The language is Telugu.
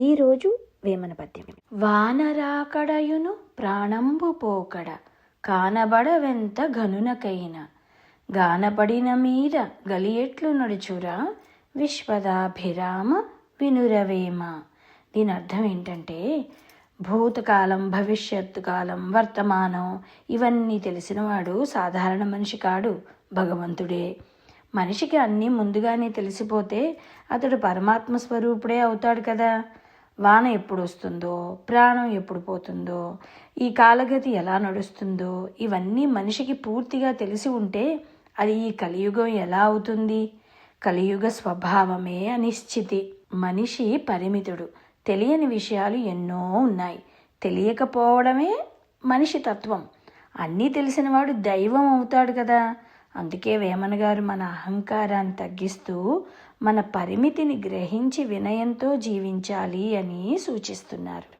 ఈరోజు వేమన పద్యం. వానరాకడయును ప్రాణంబు పోకడ కానబడవెంత గనునకైన గానపడిన మీద గలియెట్లు నడుచురా విశ్వదాభిరామ వినురవేమ. దీని అర్థం ఏంటంటే, భూతకాలం, భవిష్యత్తు కాలం, వర్తమానం ఇవన్నీ తెలిసినవాడు సాధారణ మనిషి కాడు, భగవంతుడే. మనిషికి అన్నీ ముందుగానే తెలిసిపోతే అతడు పరమాత్మ స్వరూపుడే అవుతాడు కదా. వాన ఎప్పుడు వస్తుందో, ప్రాణం ఎప్పుడు పోతుందో, ఈ కాలగతి ఎలా నడుస్తుందో ఇవన్నీ మనిషికి పూర్తిగా తెలిసి ఉంటే అది ఈ కలియుగం ఎలా అవుతుంది? కలియుగ స్వభావమే అనిశ్చితి. మనిషి పరిమితుడు. తెలియని విషయాలు ఎన్నో ఉన్నాయి. తెలియకపోవడమే మనిషి తత్వం. అన్నీ తెలిసినవాడు దైవం అవుతాడు కదా. అందుకే వేమన గారు మన అహంకారాన్ని తగ్గిస్తూ మన పరిమితిని గ్రహించి వినయంతో జీవించాలి అని సూచిస్తున్నారు.